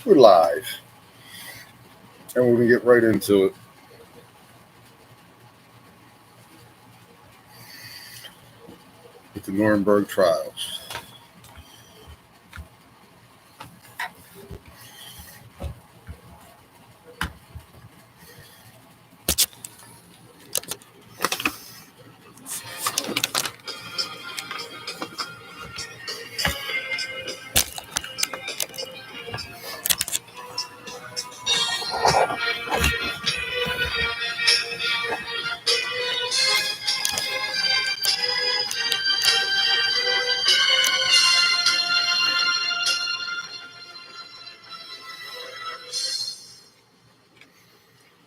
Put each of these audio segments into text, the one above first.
We're live, and we're going to get right into it. With the Nuremberg trials.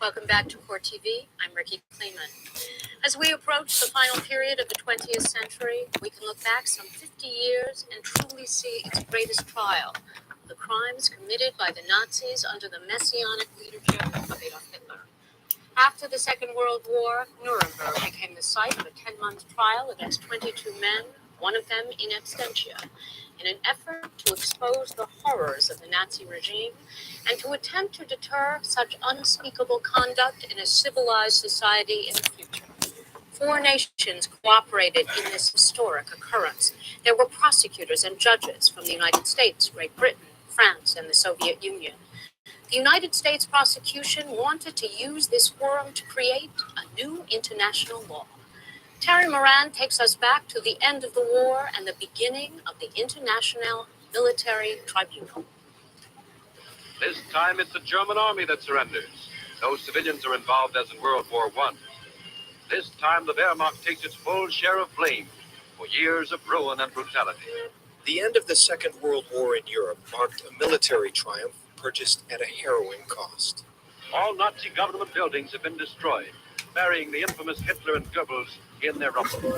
Welcome back to Core TV. I'm Ricky Kleeman. As we approach the final period of the 20th century, we can look back some 50 years and truly see its greatest trial, the crimes committed by the Nazis under the messianic leadership of Adolf Hitler. After the Second World War, Nuremberg became the site of a 10-month trial against 22 men, one of them in absentia, in an effort to expose the horrors of the Nazi regime and to attempt to deter such unspeakable conduct in a civilized society in the future. 4 nations cooperated in this historic occurrence. There were prosecutors and judges from the United States, Great Britain, France, and the Soviet Union. The United States prosecution wanted to use this forum to create a new international law. Terry Moran takes us back to the end of the war and the beginning of the International Military Tribunal. This time it's the German army that surrenders. No civilians are involved as in World War I. This time the Wehrmacht takes its full share of blame for years of ruin and brutality. The end of the Second World War in Europe marked a military triumph purchased at a harrowing cost. All Nazi government buildings have been destroyed, burying the infamous Hitler and Goebbels in their rubble.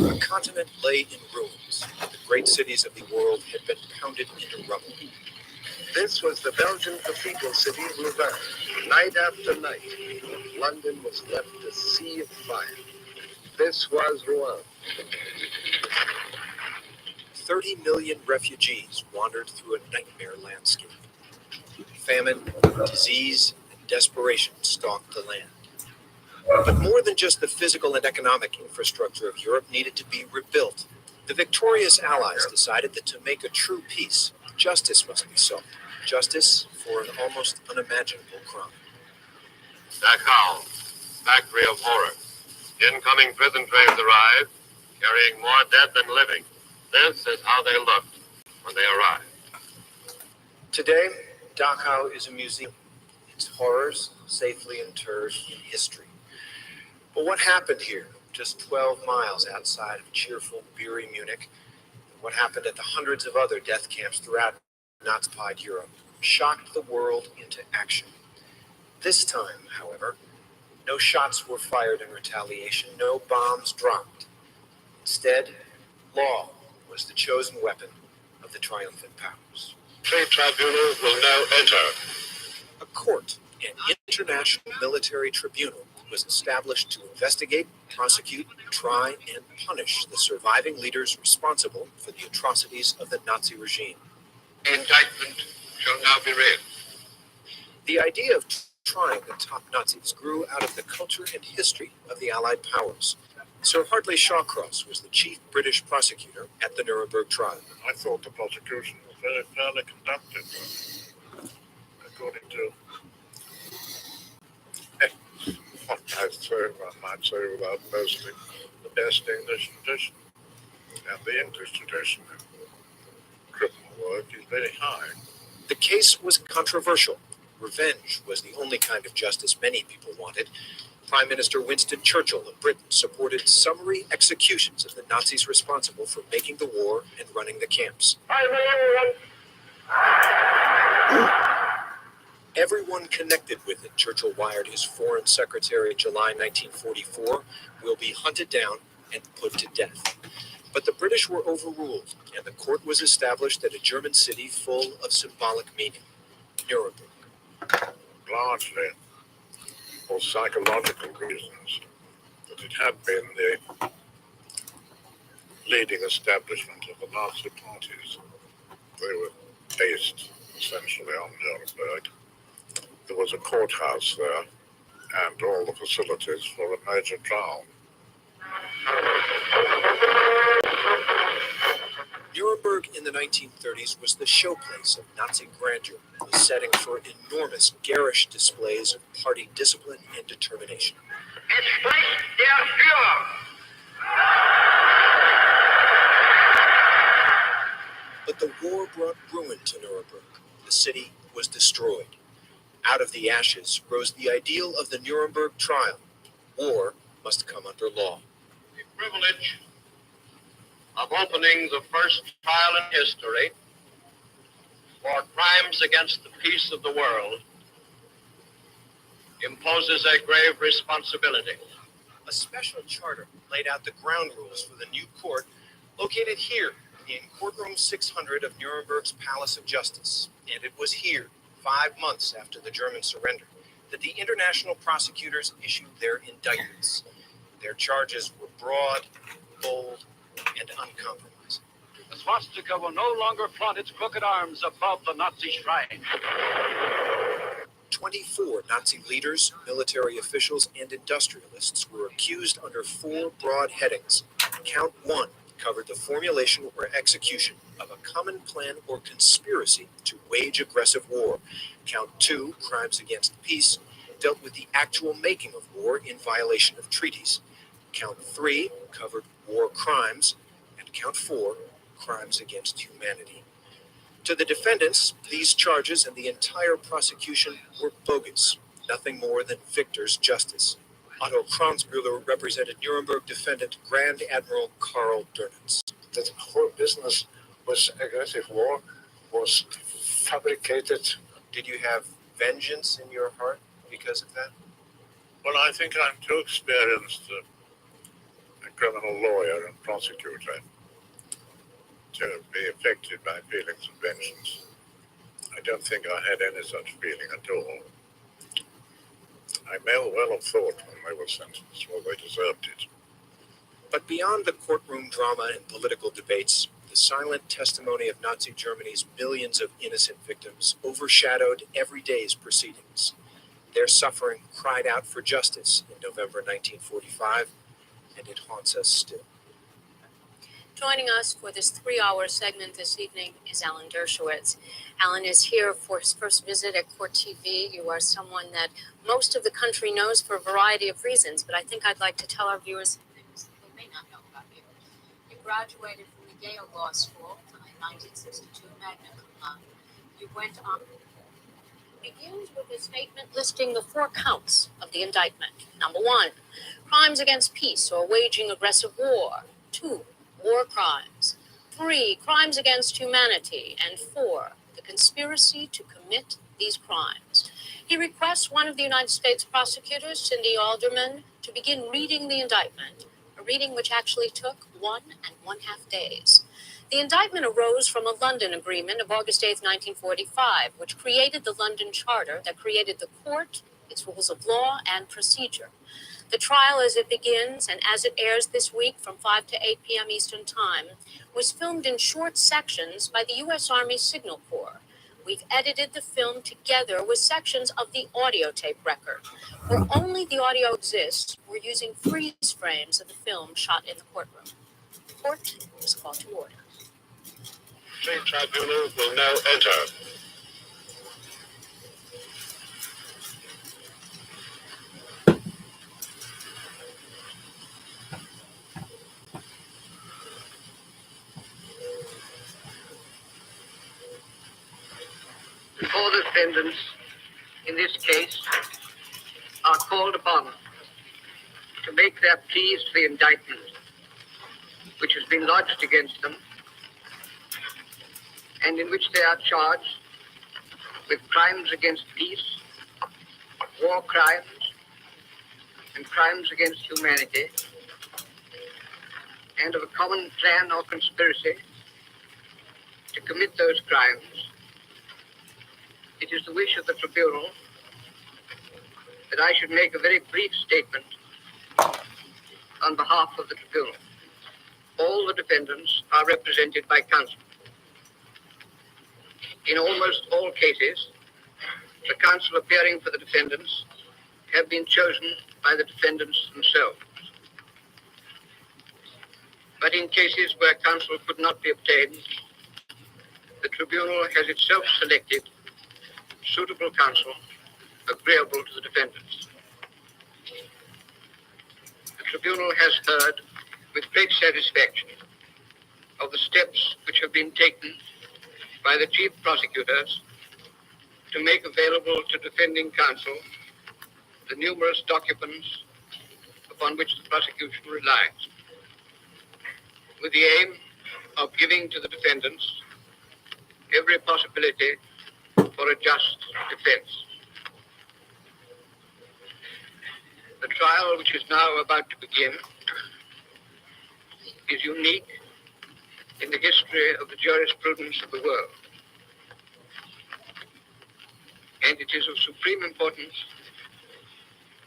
A continent lay in ruins. The great cities of the world had been pounded into rubble. This was the Belgian cathedral city of Louvain. Night after night, London was left a sea of fire. This was Rouen. 30 million refugees wandered through a nightmare landscape. Famine, disease, and desperation stalked the land. But more than just the physical and economic infrastructure of Europe needed to be rebuilt. The victorious Allies decided that to make a true peace, justice must be sought. Justice for an almost unimaginable crime. Dachau, factory of horror. Incoming prison trains arrive, carrying more dead than living. This is how they looked when they arrived. Today, Dachau is a museum. Its horrors safely interred in history. But what happened here, just 12 miles outside of cheerful, beery Munich, and what happened at the hundreds of other death camps throughout Nazi-occupied Europe, shocked the world into action. This time, however, no shots were fired in retaliation, no bombs dropped. Instead, law was the chosen weapon of the triumphant powers. 3 tribunals will now enter. A court, an international military tribunal, was established to investigate, prosecute, try, and punish the surviving leaders responsible for the atrocities of the Nazi regime. The indictment shall now be read. The idea of trying the top Nazis grew out of the culture and history of the Allied powers. Sir Hartley Shawcross was the chief British prosecutor at the Nuremberg trial. I thought the prosecution was very fairly conducted, according to what one might say without boasting, the best English tradition. And the English tradition in criminal work is very high. The case was controversial. Revenge was the only kind of justice many people wanted. Prime Minister Winston Churchill of Britain supported summary executions of the Nazis responsible for making the war and running the camps. Everyone connected with it, Churchill wired his Foreign Secretary in July 1944, will be hunted down and put to death. But the British were overruled, and the court was established at a German city full of symbolic meaning, Nuremberg. Largely for psychological reasons, that it had been the leading establishment of the Nazi parties. They were based essentially on Nuremberg. There was a courthouse there and all the facilities for a major trial. Nuremberg in the 1930s was the showplace of Nazi grandeur, the setting for enormous, garish displays of party discipline and determination. Es spricht der Führer. But the war brought ruin to Nuremberg. The city was destroyed. Out of the ashes rose the ideal of the Nuremberg trial. War must come under law. The privilege of opening the first trial in history for crimes against the peace of the world imposes a grave responsibility. A special charter laid out the ground rules for the new court located here in courtroom 600 of Nuremberg's Palace of Justice. And it was here, 5 months after the German surrender, that the international prosecutors issued their indictments. Their charges were broad, bold, and uncompromising. The swastika will no longer flaunt its crooked arms above the Nazi shrine. 24 Nazi leaders, military officials, and industrialists were accused under 4 broad headings. Count 1 covered the formulation or execution of a common plan or conspiracy to wage aggressive war. Count 2, crimes against peace, dealt with the actual making of war in violation of treaties. Count 3 covered war crimes, and Count 4, crimes against humanity. To the defendants, these charges and the entire prosecution were bogus, nothing more than victor's justice. Otto Kranzbühler represented Nuremberg defendant Grand Admiral Karl Dönitz. The whole business was aggressive war, was fabricated. Did you have vengeance in your heart because of that? Well, I think I'm too experienced a criminal lawyer and prosecutor to be affected by feelings of vengeance. I don't think I had any such feeling at all. I may well have thought when they were sentenced, well, they deserved it. But beyond the courtroom drama and political debates, the silent testimony of Nazi Germany's millions of innocent victims overshadowed every day's proceedings. Their suffering cried out for justice in November 1945, and it haunts us still. Joining us for this 3-hour segment this evening is Alan Dershowitz. Alan is here for his first visit at Court TV. You are someone that most of the country knows for a variety of reasons, but I think I'd like to tell our viewers some things they may not know about you. You graduated from the Yale Law School in 1962, magna cum laude. You went on. Begins with a statement listing the 4 counts of the indictment. Number 1, crimes against peace or waging aggressive war. 2, war crimes. 3, crimes against humanity. And 4, the conspiracy to commit these crimes. He requests one of the United States prosecutors, Cindy Alderman, to begin reading the indictment, a reading which actually took 1.5 days. The indictment arose from a London agreement of August 8, 1945, which created the London Charter that created the court, its rules of law and procedure. The trial as it begins and as it airs this week from 5 to 8 p.m. Eastern Time was filmed in short sections by the U.S. Army Signal Corps. We've edited the film together with sections of the audio tape record. Where only the audio exists, we're using freeze frames of the film shot in the courtroom. The court is called to order. The tribunal will now enter. All the defendants in this case are called upon to make their pleas to the indictment which has been lodged against them and in which they are charged with crimes against peace, war crimes, and crimes against humanity, and of a common plan or conspiracy to commit those crimes. It is the wish of the tribunal that I should make a very brief statement on behalf of the tribunal. All the defendants are represented by counsel. In almost all cases, the counsel appearing for the defendants have been chosen by the defendants themselves. But in cases where counsel could not be obtained, the tribunal has itself selected suitable counsel agreeable to the defendants. The tribunal has heard with great satisfaction of the steps which have been taken by the chief prosecutors to make available to defending counsel the numerous documents upon which the prosecution relies, with the aim of giving to the defendants every possibility for a just defense. The trial which is now about to begin is unique in the history of the jurisprudence of the world, and it is of supreme importance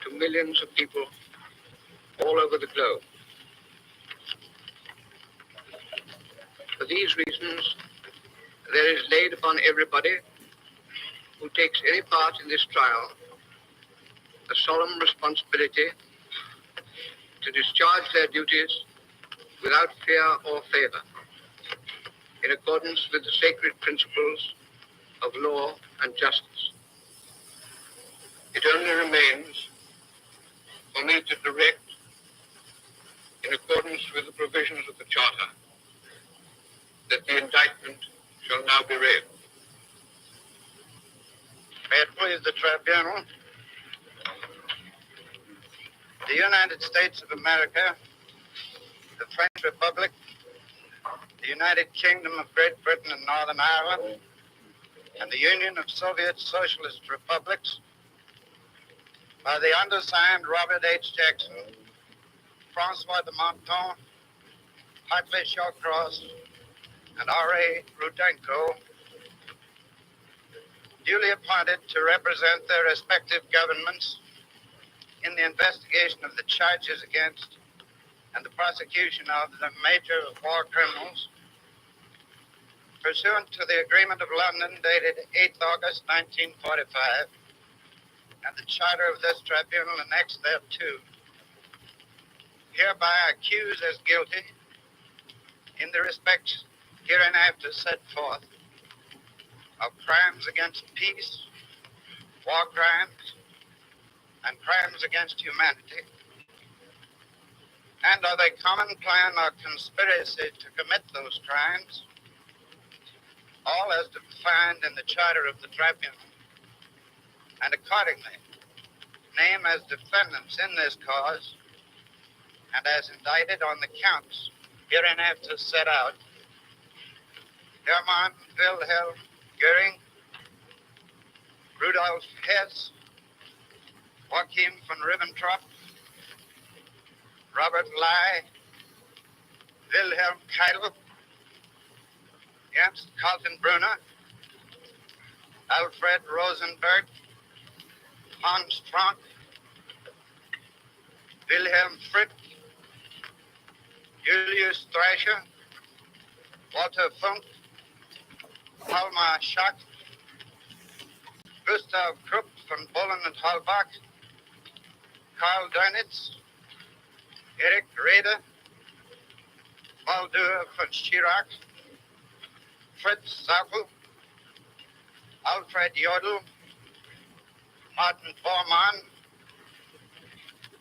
to millions of people all over the globe. For these reasons, there is laid upon everybody who takes any part in this trial a solemn responsibility to discharge their duties without fear or favor, in accordance with the sacred principles of law and justice. It only remains for me to direct, in accordance with the provisions of the Charter, that the indictment shall now be read. May it please the tribunal, the United States of America, the French Republic, the United Kingdom of Great Britain and Northern Ireland, and the Union of Soviet Socialist Republics, by the undersigned Robert H. Jackson, Francois de Menton, Hartley Shawcross, and R.A. Rudenko, duly appointed to represent their respective governments in the investigation of the charges against and the prosecution of the major war criminals, pursuant to the Agreement of London dated 8th August 1945, and the charter of this tribunal annexed thereto, hereby accused as guilty in the respects hereinafter set forth of crimes against peace, war crimes, and crimes against humanity, and of a common plan or conspiracy to commit those crimes, all as defined in the charter of the tribunal, and accordingly name as defendants in this cause and as indicted on the counts hereinafter set out Hermann Wilhelm Goering, Rudolf Hess, Joachim von Ribbentrop, Robert Lai, Wilhelm Keitel, Ernst Kaltenbrunner, Alfred Rosenberg, Hans Frank, Wilhelm Frick, Julius Thrasher, Walter Funk, Palma Schack, Gustav Krupp von Bohlen and Halbach, Karl Dönitz, Erich Raeder, Baldur von Schirach, Fritz Zappel, Alfred Jodl, Martin Bormann,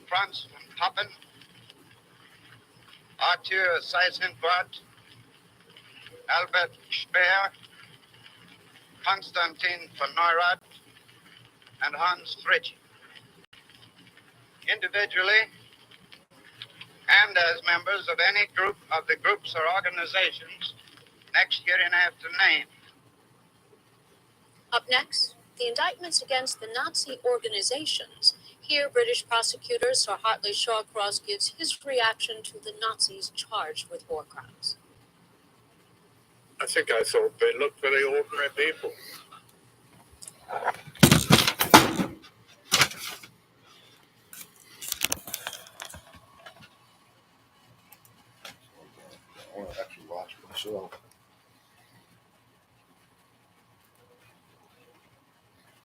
Franz von Papen, Arthur Seyss-Inquart, Albert Speer, Konstantin von Neurath, and Hans Fritsch. Individually, and as members of any group of the groups or organizations next hereinafter named. Up next, the indictments against the Nazi organizations. Here, British prosecutor Sir Hartley Shawcross gives his reaction to the Nazis charged with war crimes. I think I thought they looked very ordinary people. I want to actually watch it myself.